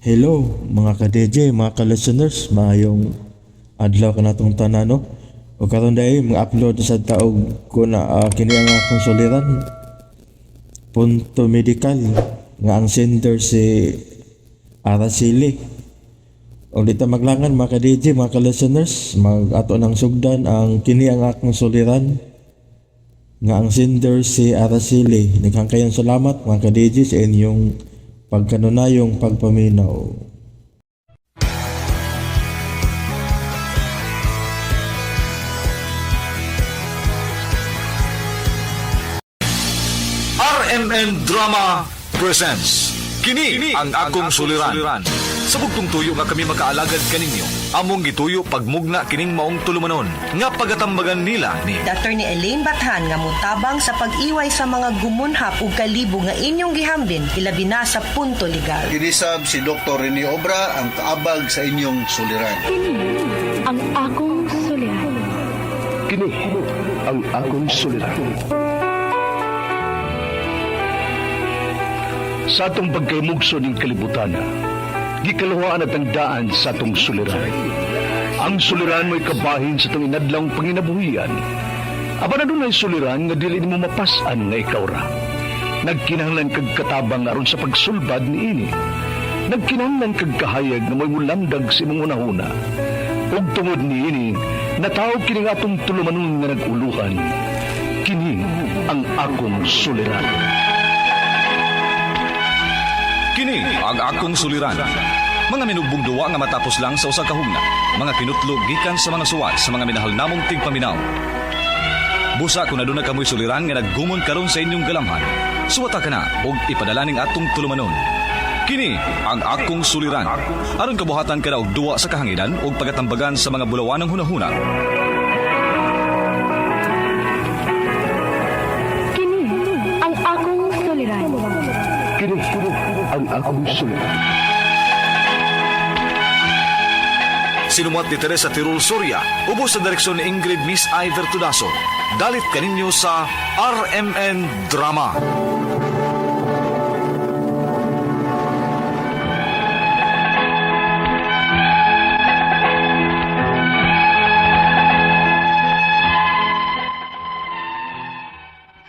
Hello mga ka-DJ, mga ka-listeners, maayong adlaw ka natong tanan no. O karon dai mga upload sa taog ko na kini ang akong suliran. Punto medical nga ang sender si Araceli. O dito maglangan mga ka-DJ, mga ka-listeners, mag-ato ng sugdan ang kini ang akong suliran nga ang sender si Araceli. Naghangkayang salamat mga ka-DJ sa inyong pagkanunayong pagpaminaw. RMN Drama presents Kini ang akong suliran. Sa bugtong tuyo nga kami makaalagad kaninyo, among gituyo pagmugna kining maong tulumanon nga pagatambagan nila ni Dr. ni Elaine Bathan nga mutabang sa pag-iway sa mga gumunhap ug kalibo nga inyong gihambin ilabi na sa punto legal. Kinisab si Dr. Rene Obra ang kaabag sa inyong suliran. Kini ang akong suliran. Kini ang akong suliran. Sa atong pagkaymugso ng kalibutan, gikalawaan at ang daan sa atong suliran. Ang suliran mo'y kabahin sa itong inadlang panginabuhian. Aba na doon ay suliran nga dili mo mapasan nga ikaw ra. Nagkinahanglan kag katabang aron sa pagsulbad ni ini. Nagkinahanglan kag kahayag na mo'y mulamdag si mong unahuna. Ug tungod ni ini, natawag kini nga atong tulumanon nga naguluhan. Kini ang akong suliran. Kini ang akong suliran. Mga minugbong duwa nga matapos lang sa usa ka hugna, mga kinutlog gikan sa mga suwat sa mga minahal namong tigpaminaw. Busa kung aduna kamoy suliran nga naggumon karon sa inyong galamhan, suwata ka na ug ipadala ning atong tulumanon. Kini ang akong suliran. Aron kabuhatan ka na og duwa sa kahanginan ug pagatambagan sa mga bulawan ng hunahuna. Kini ang akong suliran. Kini ang akong suliran. Sinumat ni Teresa Tirul Soria, ubos sa direksyon ni Ingrid Miss Iver Tudaso. Dalit kaninyo sa RMN Drama.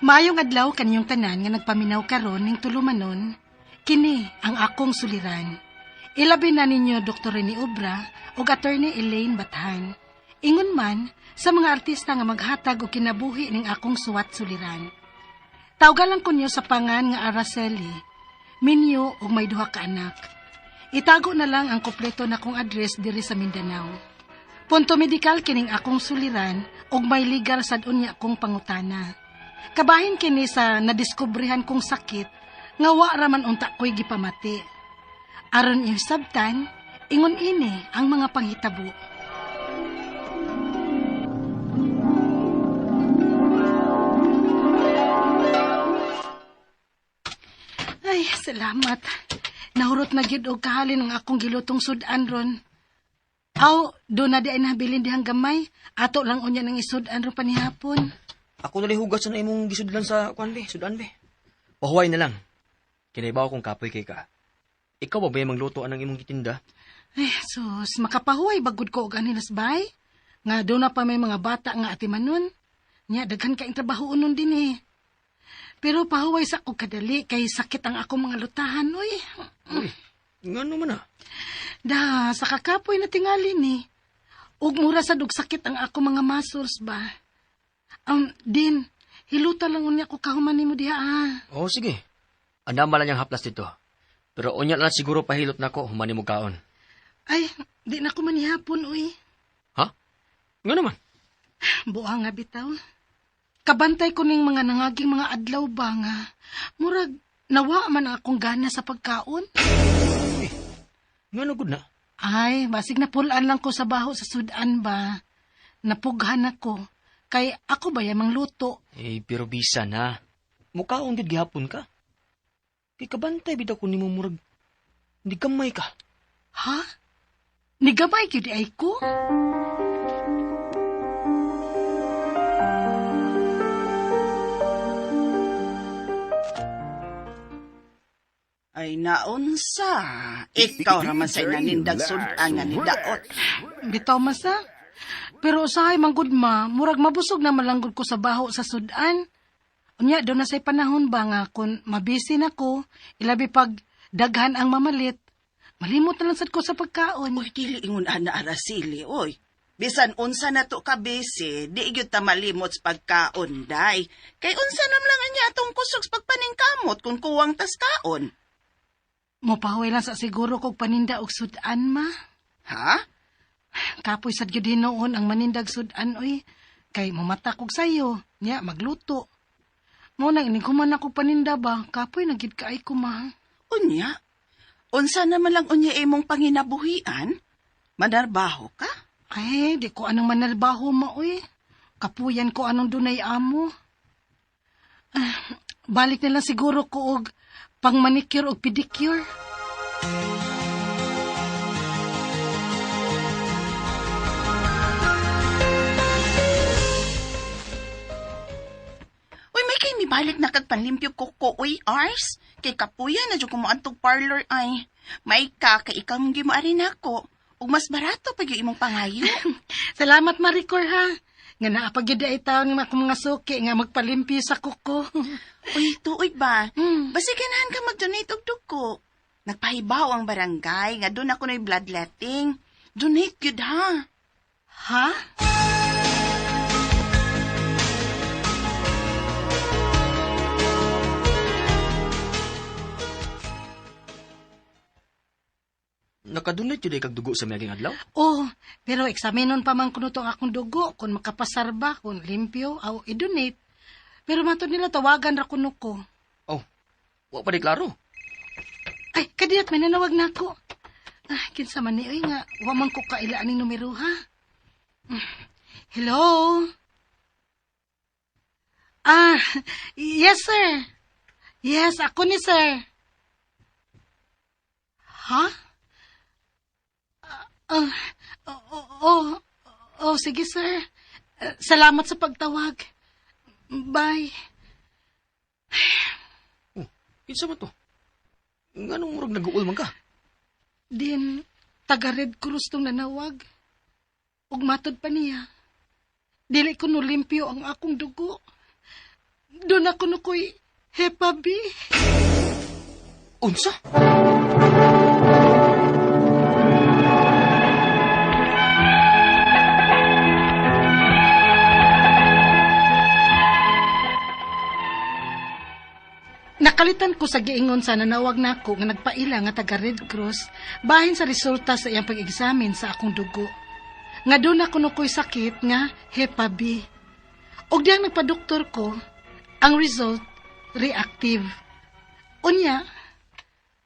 Maayong adlaw kaninyong tanan nga nagpaminaw karon ning tulumanon, kini ang akong suliran. Ilabi na ninyo Dr. Rene Obra ug Attorney Elaine Bathan. Ingon man sa mga artista nga maghatag og kinabuhi ning akong suwat suliran. Tawgalan ko niyo sa pangan nga Araceli, minyo ug may duha ka anak. Itago na lang ang kompleto na kong address diri sa Mindanao. Punto medical kining akong suliran ug may legal sad unya akong pangutana. Kabahin kini sa nadiskubrihan kong sakit nga wa raman unta ko'y gipamati. Aron isabtan, ingon ini ang mga panghitabo. Ay, salamat. Nahurot na gyud og kahalin ang akong gilutong sudan ron. Aw, do na di ay nabilin dihang gamay. Ato lang unya nang isudan ron panihapon. Ako na hugas na imong gisudlan sa kuan be, sudan be. Pahuway na lang. Kinaibaw kong kapoy kay ka. Ikaw ba ba mangluto anang imong gitinda? Ay, sus, makapahuway bagod ko og anilas bay. Nga do na pa may mga bata nga atimanon. Nya daghan kaing trabaho unon din eh. Pero pahuway sa og kadali kay sakit ang akong mga lutahan, oy. Ngano man ah? Da, sa kakapoy na tingali ni. Ug mura sa dug sakit ang akong mga muscles ba. Din, hiluta lang unya ko kahuman nimo diha ah. Oo, sige. Andama lang yung haplas dito. Pero unya lang siguro pahilot na ko, humani mo kaon. Ay, di na ko manihapon, uy. Ha? Ngano man? Buha nga bitaw. Kabantay ko ning mga nangaging mga adlaw ba nga. Murag, nawa man ang akong gana sa pagkaon. Ngano gud na? Ay, basig na pulaan lang ko sa baho sa sudan ba. Napughan ako. Kay ako ba yamang luto? Pero bisa na. Mukaon gud gihapon ka. Kay kabantay bitaw ko nimo murag. Hindi gamay ka. Ha? Nigabay gyud ay ko? Ay naunsa. Ikaw raman sa inanindag sudan nga ni Daot. Bitaw masa. Pero usahay manggod ma, murag mabusog na malanggod ko sa baho sa sudan. Unya, doon na say panahon ba nga kung mabisi na ko, ilabi pag daghan ang mamalit, malimot na lang sad ko sa pagkaon. Uy, dili ingon ana Araceli, oy. Bisan unsa na to ka bese, di gyud ta malimot sa pagkaon, day. Kay unsa nam lang anya atong kusog sa pagpaningkamot kung kuwang tas kaon. Mopahoy lang sa siguro kog paninda og sudan ma. Ha? Kapoy sad gyud hinoon ang manindag sudan oy. Kay mamata kog sayo, nya magluto. Mo nang ini kuman ako paninda ba, kapoy nagid kaay ko ma. Unya? Unsa naman lang unya imong panginabuhian? Manarbaho ka? Ay, di ko anong manalbaho ma oy. Kapuyan ko anong dunay amo. Balik na lang siguro ko og pang manicure og pedicure. Uy, may kay mibalik na kag panlimpyo ko uy, Ars. Kay kapuya na dyan kumuantog parlor ay. May ka, kay ikaw mong gimaari na ako. Ug mas barato pag yung imong pangayo. Salamat Maricor ha. Nga naapag yun ay tao ng akong mga suki nga magpalimpyo sa kuko. Uy, tuoy ba? Hmm. Basi ganahan ka mag-donate og dugo. Nagpahibaw ang barangay nga doon ako na bloodletting. Donate yun ha. Ha? Nakadunit yun kag dugo sa miyaging adlaw? Oh, pero eksaminon pa man kuno tong akong dugo kung makapasar ba, kung limpyo, o i-donate. Pero matod nila tawagan ra kuno ko. Oh, wa pa di klaro. Ay, kadiyat, may nanawag na ako. Kinsa man ni, oy nga, wa man ko kailaan ng numero, ha? Hello? Yes, sir. Yes, ako ni sir. Ha? Sige, sir. Salamat sa pagtawag. Bye. Oh, kinsa man to? Nganong murag nag-uul man ka? Din, taga Red Cross tong nanawag. Ug matod pa niya. Dili ko no limpyo ang akong dugo. Doon ako no ko'y Hepa B. Unsa? Nakalitan ko sa giingon sa nanawag nako nga nagpaila nga taga Red Cross bahin sa resulta sa iyang pag-examine sa akong dugo. Nga doon ako nukoy sakit nga Hepa B. Og diyang nagpa-doktor ko, ang result reactive. Unya,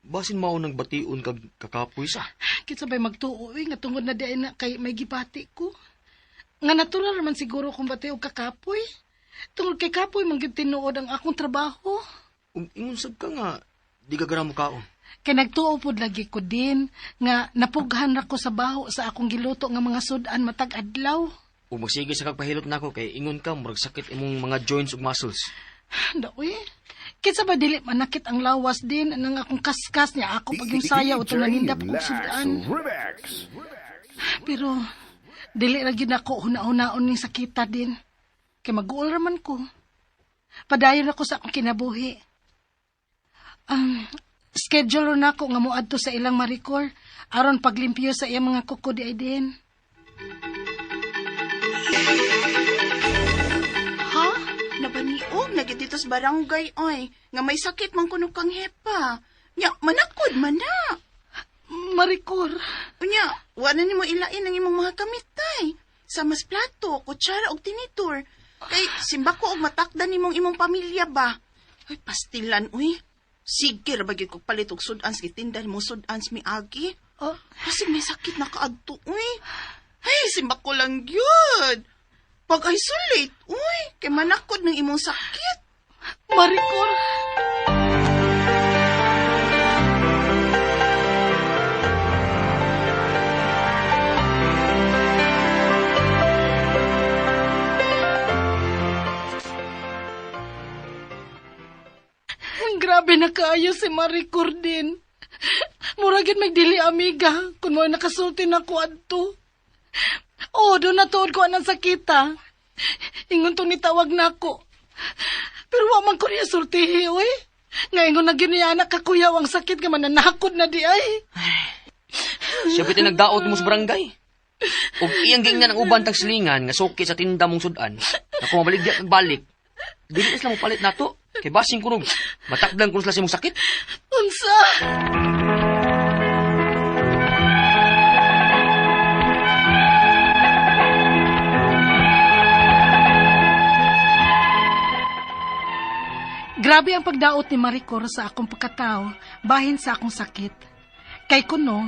Basin mao nang bation kag kakapoy sa. kitsa ba'y magtuoy nga tungod na diay na kay may gibati ko. Nga natural naman siguro kung bati og kakapoy. Tungod kay kapoy mangyud tinuod ang akong trabaho. Ug ingon sad ka nga di ka gara mo kaon. Kay nagtuo pod lagi ko din nga napughan ra ko sa baho sa akong giluto nga mga sudan matag adlaw. Ug magsige sa kagpahilot nako kay ingon ka murag sakit imong mga joints ug muscles. Daoy. Kitsa ba dili manakit ang lawas din nang akong kaskas niya ako pag yung sayaw ito nanindap kong sudan. Pero dili ra gyud ako huna-hunaon ning sakita din. Kay mag-uol raman ko. Padayon ako sa akong kinabuhi. Schedule na ako nga moadto sa ilang Maricor aron paglimpyo sa iyang mga kuko di ay din. Ha? Nabaniog na gid dito sa barangay oy. Nga may sakit man kuno kang hepa. Nya manakod man na. Maricor. Unya, wala nimo ilain ang imong mga kamitay. Sa mas plato, kutsara og tinitor. Kay simba ko og matakdan nimong imong pamilya ba. Ay pastilan uy. Sige ra bagid kog palit og sudans gitinda mo sudans mi agi. Oh, Kasi may sakit na kaadto uy. Ay simba ko lang gyud. Pag-isolate uy, kay manakod ng imong sakit. Maricor. Grabe Kay nakaayo si Marie Cordin. Muragin magdili amiga kung mo nakasulti na ko adto. Doon natuod ko anang sakita. Ingon to nitawag na ako. Pero wa man ko niya sultihi, oy. Ngayon na ginianak kakuyaw ang sakit nga mananakod na di ay. Siya piti nagdaot mo sa barangay. Ug iyang gingnan ang uban tag silingan nga suki sa tinda mong sudan. Ako mabaligya kag balik. Dili isla mo palit nato. Kay basing kunog. Matakdan kuno sila sa imong sakit. Unsa? Grabe ang pagdaot ni Maricor sa akong pagkatao bahin sa akong sakit. Kay kuno,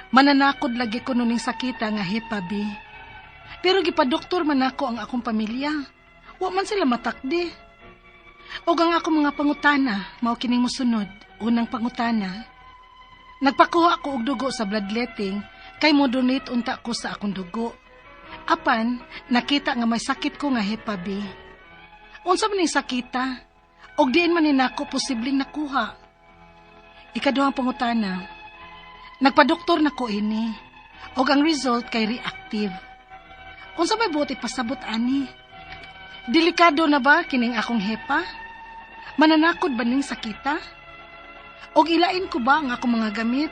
mananakod lagi kuno ning sakita nga Hepa B. Pero gipadoktor man ako ang akong pamilya. Wa man sila matakdi. Og ang akong mga pangutana, mao kining mosunod. Unang pangutana, nagpakuha ko og dugo sa bloodletting kay mo donate unta ko sa akong dugo. Apan, nakita nga may sakit ko nga Hepa B. Unsa man ning sakita? Og diin man ninako posibleng nakuha. Ikaduhang pangutana, nagpadoktor na ko ini, og ang result kay reactive. Unsa may buot ipasabot ani? Delikado na ba kining akong hepa? Mananakod ba ning sakita? Og ilain ko ba ang akong mga gamit?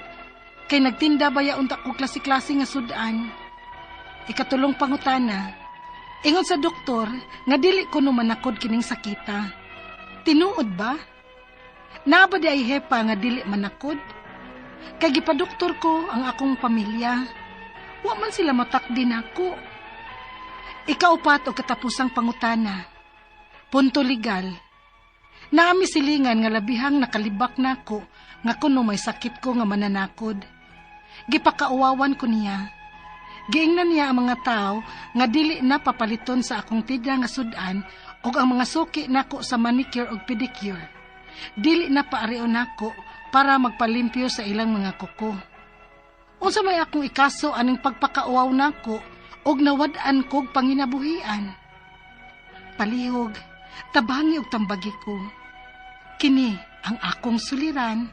Kay nagtinda ba ya unta ko klase-klase nga sudan? Ikatulong pangutana, ingon sa doktor nga dili ko no manakod kining sakita. Tinuod ba? Naba di ay hepa nga dili manakod? Kay gipadoktor ko ang akong pamilya. Wa man sila matakdi nako. Ikaupat o katapusang pangutana. Punto legal. Naami silingan nga labihang nakalibak nako nga kuno may sakit ko nga mananakod. Gipakauwawan ko niya. Giingnan niya ang mga tao nga dili na papaliton sa akong tidra nga sudan og ang mga suki nako sa manicure ug pedicure. Dili na paarion nako para magpalimpyo sa ilang mga kuko. Unsa may akong ikaso aning pagpakauwaw nako og nawad-an kog panginabuhian. Palihog, tabangi og tambagi ko. Kini ang akong suliran,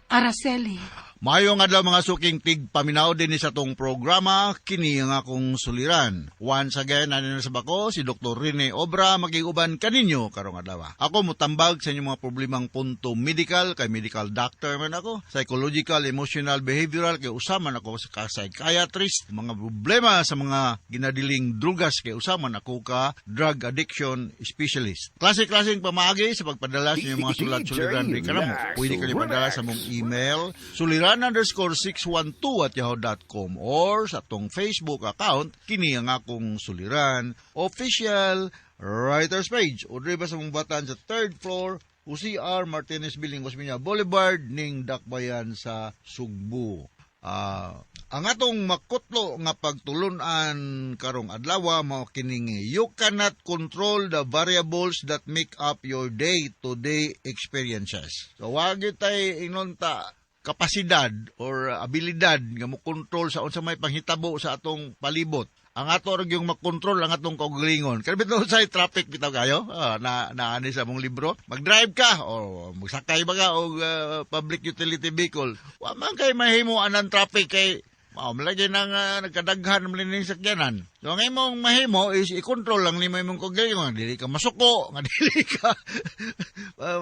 Araceli. Mayong adlaw mga suking tigpaminaw din sa tong programa, kini ang akong suliran. Once again, nanin sa bako, si Dr. Rene Obra, magiguban kaninyo karong adlaw. Ako mutambag sa inyong mga problemang punto medical, kay medical doctor man ako, psychological, emotional, behavioral, kay usaman ako sa psychiatrist, mga problema sa mga ginadiling drugas, kay usaman ako ka drug addiction specialist. Klase-klaseng pamaagi sa pagpadala sa inyong mga sulat-suliran rin kanamo. Pwede kayo padala sa mong email, suliran_612@yahoo.com or sa tong Facebook account, kini ang akong suliran, official writer's page. O ba sa mong batan sa 3rd floor, UCR Martinez Building, Osmeña Boulevard, ning Dakbayan sa Sugbo. Ang atong makutlo nga pagtulunan karong adlaw mao kining you cannot control the variables that make up your day-to-day experiences. So wag tay inunta kapasidad or abilidad nga mo control sa unsa may panghitabo sa atong palibot. Ang ato ra gyung makontrol ang atong kaugalingon. Kaya bitaw sa traffic bitaw kayo, naani sa mong libro. Mag-drive ka o magsakay ba ka og public utility vehicle. Wa man kay mahimo anang traffic kay malagi nang nagkadaghan man ning sakyanan. So ang imong mahimo is i-control lang nimo imong kaugalingon. Dili ka masuko, nga dili ka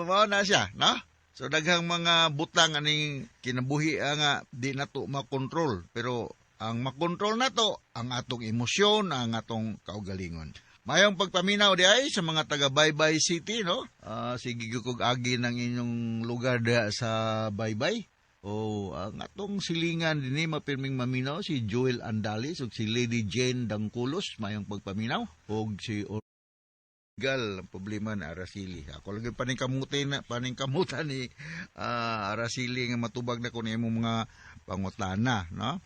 mao na siya, no? So daghang mga butang aning kinabuhi nga di nato makontrol, pero ang makontrol nato ang atong emosyon, ang atong kaugalingon. Mayong pagpaminaw di ay sa mga taga Baybay City, no? Sige kog agi ng inyong lugar diha sa Baybay. Ang atong silingan dinhi mapirming maminaw si Joel Andalis ug si Lady Jane Dangkulos, mayong pagpaminaw ug si ang problema na Araceli. Ako lagi paningkamutan ni Araceli nga matubag na ko na imong mga pangutana, no?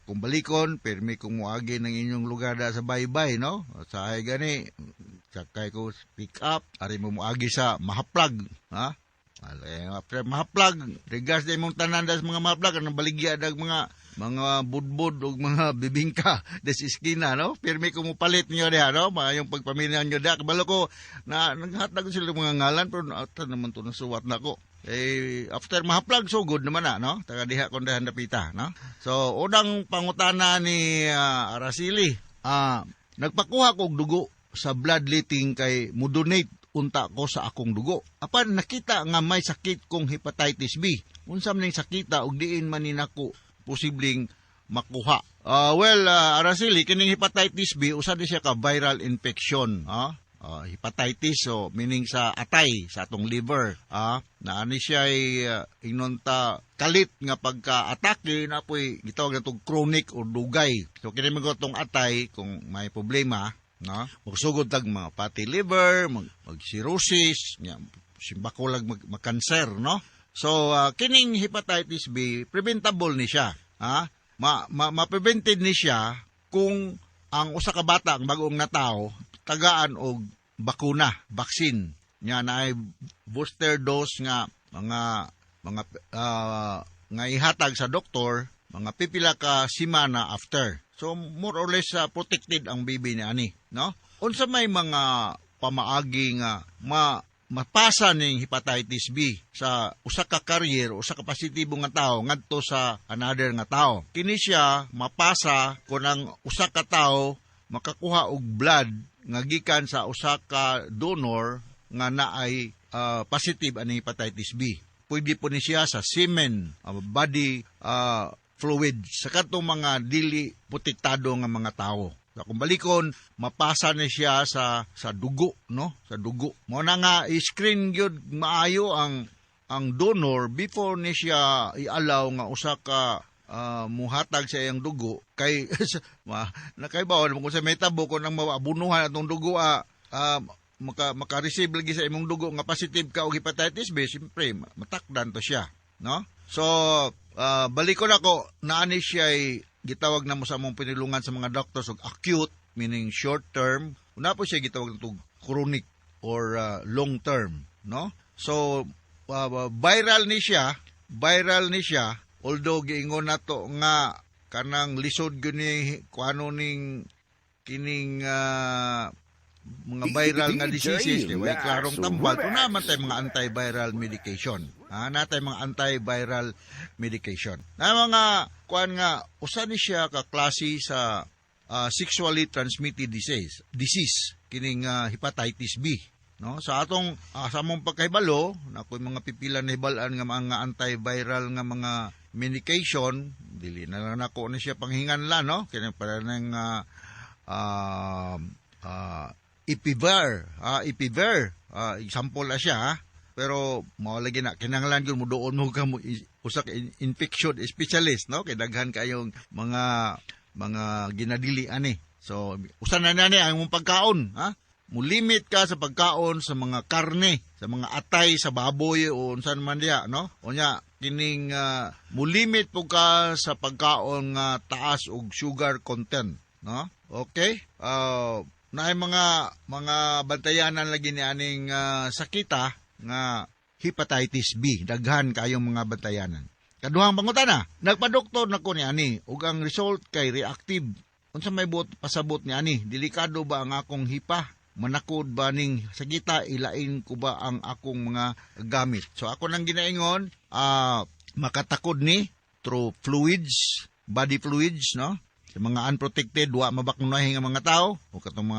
Kung balikon, permi kung muagi ng inyong lugar da sa Baybay, no? Sa ay gani, sakay ko pick up, ari mo muagi sa Mahaplag, ha? After Mahaplag, regas na imong tanan da sa mga Mahaplag, anong baligya dag mga mga budbud o mga bibingka des iskina, no? Pirmi ko mo palit niyo diha, no? Yung pagpamilya niyo diha. Kabalo ko, na naghatag sila mga ngalan, pero ata naman to nasuwat na ko. After mahaplag, so good naman na, no? Taga diha kung dahan napita, no? So, unang pangutana ni Araceli, nagpakuha kog dugo sa bloodletting kay mudonate unta ko sa akong dugo. Apan nakita nga may sakit kong hepatitis B. Unsam ning sakita ug diin man ni nako posibleng makuha. Araceli, kining hepatitis B usa di siya ka viral infection, hepatitis, so meaning sa atay sa atong liver, naani siya inunta kalit nga pagka-atake na po'y gitawag na itong chronic o dugay. So kini mga itong atay kung may problema, no? Magsugod tag mga fatty liver, mag-cirrhosis, simbako lang mag-cancer, no? So kining hepatitis B preventable ni siya, ma-prevented ni siya kung ang usa ka bata ang bagong natawo tagaan og bakuna, vaccine nya na ay booster dose nga nga ihatag sa doktor mga pipila ka semana after. So more or less protected ang baby ni ani, no? Unsa may mga pamaagi nga mapasa ning hepatitis B sa usa ka carrier o usa ka positibo nga tawo ngadto sa another nga tawo. Kini siya mapasa kun ang usa ka tawo makakuha og blood nga gikan sa usa ka donor nga naay positive ani hepatitis B. Pwede po ni siya sa semen, body fluid sa katong mga dili protektado nga mga tawo. So, kung balikon, mapasa ni siya sa dugo, no? Sa dugo. Mo na nga i-screen gyud maayo ang donor before ni siya i-allow nga usa ka muhatag sa iyang dugo kay nakaibaw kung sa metabo kung nang mabunuhan atong dugo maka-receive lagi sa imong dugo nga positive ka og hepatitis B, siyempre matakdan to siya, no? So balikon ako naani siya gitawag na mo sa among pinulungan sa mga doctors og acute, meaning short term, una po siya gitawag og chronic or long term, no? So viral ni siya although giingon nato nga kanang lisod gyud ni kuano ning kining mga viral nga diseases, way klarong tambal, kung naman tayo mga antiviral medication. Natay mga antiviral medication. Na mga kuan nga, usa ni siya kaklase sa sexually transmitted disease kining hepatitis B. No? Sa atong sa among pagkahibalo, na ko'y mga pipila na hibalaan nga mga antiviral nga mga medication, dili na lang ako na siya panghinganla, no? Kaya para ng Ipivir, example na siya, pero mawalagi na, kinanglan yun mo doon mo ka mo usa ka infection specialist, no? Kaya daghan kayong mga ginadili ani. So, usa na nani ang mong pagkaon, Mulimit ka sa pagkaon sa mga karne, sa mga atay, sa baboy, o unsan man diya, no? O nya, kining mulimit po ka sa pagkaon nga taas og sugar content, no? Okay? Naay mga bantayanan lagi ni aning sakita nga hepatitis B. Daghan kayong mga bantayanan. Kaduhang pangutana, nagpa-doktor na ko ni ani ug ang result kay reactive. Unsa may pasabot ni ani? Delikado ba ang akong hipa? Manakod ba ning sakita? Ilain ko ba ang akong mga gamit? So ako nang ginaingon, makatakod ni through fluids, body fluids, no? Sa mga unprotected, wa mabakunahin nga mga tao, o katong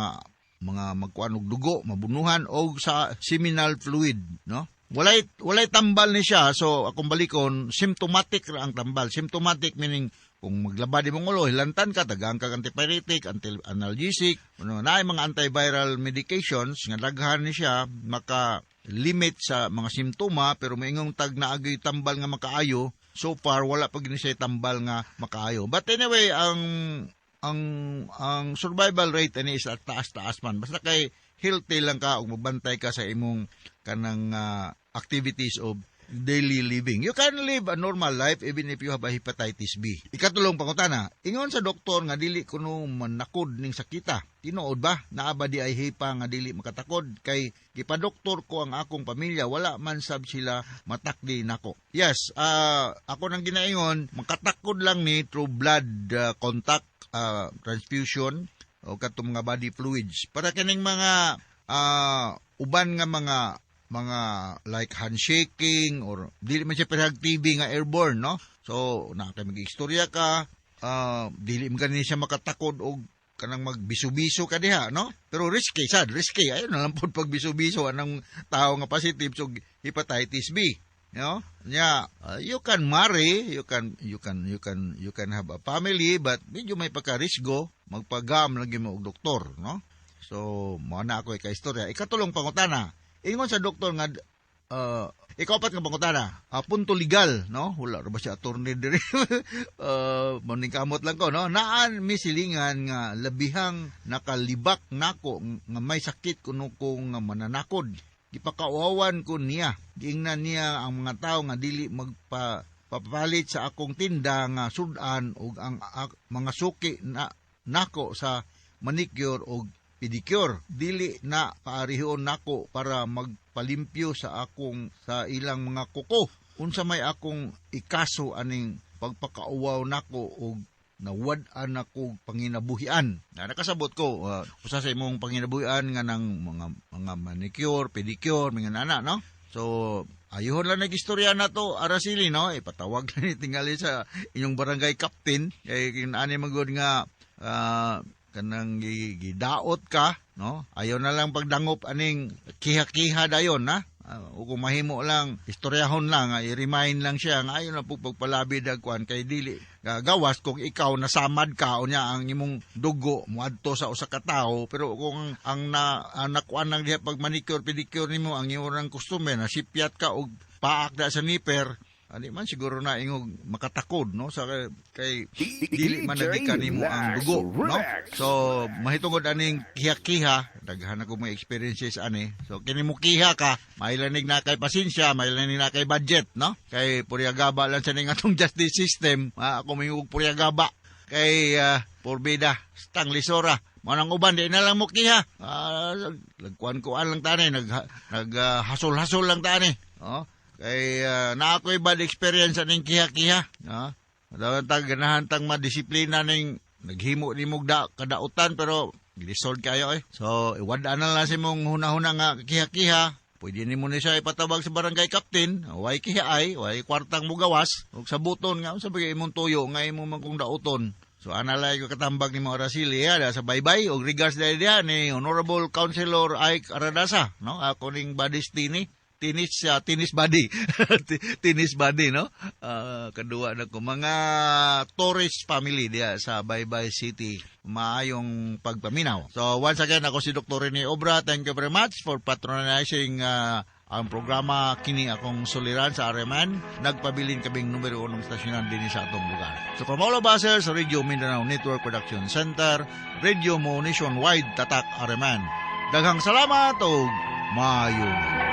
mga magkuan og dugo, mabunuhan, o sa seminal fluid, no? Walay tambal ni siya, so akong balikon, symptomatic ra ang tambal. Symptomatic meaning, kung maglaba di mong ulo, hilantan ka, dagang ka antipyretic, analgesic, naay mga antiviral medications, nga daghan ni siya, maka-limit sa mga simptoma, pero maingong tag na agay tambal nga makaayo. So far, wala pa gini siya tambal nga makaayo. But anyway, ang survival rate ani is at taas-taas man. Basta kay healthy lang ka ug magbantay ka sa imong kanang activities of daily living. You can live a normal life even if you have a hepatitis B. Ikatulong pangutana, ingon sa doktor nga dili kuno manakod ning sakita. tinuod ba naaba di ay hipa nga dili makatakod kay gipadoktor ko ang akong pamilya wala man sab sila matakdi nako. Yes, ako nang ginaingon makatakod lang ni through blood contact transfusion o katong mga body fluids para kining mga uban nga mga like handshaking or dili man siya perhag TB nga airborne, no? So na kay mag-istorya ka, dili man gani siya makatakod og kanang magbiso-biso ka diha, no? Pero risky. Ayun na lang po pag biso-biso anang tao nga positive so hepatitis B, no? You can marry, you can have a family but medyo may pagka-risgo, magpagam lagi mo og doktor, no? So mo na ako kay istorya. Ikatulong pangutana. Ingon sa doktor nga ikapat nga pangutana, punto legal, no? Wala ra ba siya attorney diri? Morning kamot lang ko, no? Naan misilingan nga labihang nakalibak nako nga may sakit kuno ko nga mananakod. Gipakauawan ko niya. Giingnan niya ang mga tao nga dili magpapalit sa akong tinda nga sudan ug ang mga suki na nako sa manicure ug pedicure. Dili na paarihon nako para magpalimpyo sa ilang mga kuko. Unsa may akong ikaso aning pagpakauwaw nako og nawad-an ako panginabuhian. Nakasabot ko usa sa imong panginabuhian nga ng mga manicure, pedicure, mga nana, no? So ayuhon lang nag-istorya na to, Araceli, no? Ipatawag na ni tingali sa inyong barangay captain kay kinani magud nga kanang gidaot ka, no? Ayaw na lang pagdangop aning kiha-kiha dayon, na? O kung mahimo lang, istoryahon lang, i-remind lang siya, nga ayaw na po pagpalabid agkuan kay dili. Gawas kung ikaw nasamad ka, o niya ang imong dugo, muadto sa usa ka tawo, pero kung ang nakuan lang diha pag manicure, pedicure nimo, ang imong customer, nasipyat ka og paak da sa nipper, ani man siguro na ingog makatakod, no, sa kay dili man nagikan nimo ang dugo, no. So mahitungod aning kiha-kiha, daghan ako mga experiences ani. So kini mo kiha ka, mailanig na kay pasensya, mailanig na kay budget, no. Kay puryagaba lang sa ning atong justice system, ako mingog puryagaba kay porbida stang lisora. Manang uban di na lang mo kiha. Lagkuan-kuan lang tani, hasol-hasol lang tani, oh. Kay na ako'y bad experience aning kiha-kiha. Dawan tag ganahan tang madisiplina ning naghimo ni mog kadautan pero lisod kayo eh. So iwad-an na lang si mong hunahuna nga kiha-kiha. Pwede nimo ni siya ipatawag sa barangay captain. Way kiha ay, way kwartang mo gawas. Ug sa buton nga sa bagay imong tuyo nga imong man kung dauton. So analay ko katambag ni mga Araceli sa baybay og regards diha ni Honorable Councilor Ike Aradasa, no? Ako ning Badis Tinis body. Tinis body, no? Kadua na ko. Mga Torres family diya sa Baybay City. Maayong pagpaminaw. So, once again, ako si Dr. Rene Obra. Thank you very much for patronizing ang programa Kini Akong Suliran sa Areman. Nagpabilin kaming numero 1 stasyonan din sa atong lugar. So, from all of us sa Radio Mindanao Network Production Center, Radio Mo Nationwide, Tatak Areman. Daghang salamat o maayong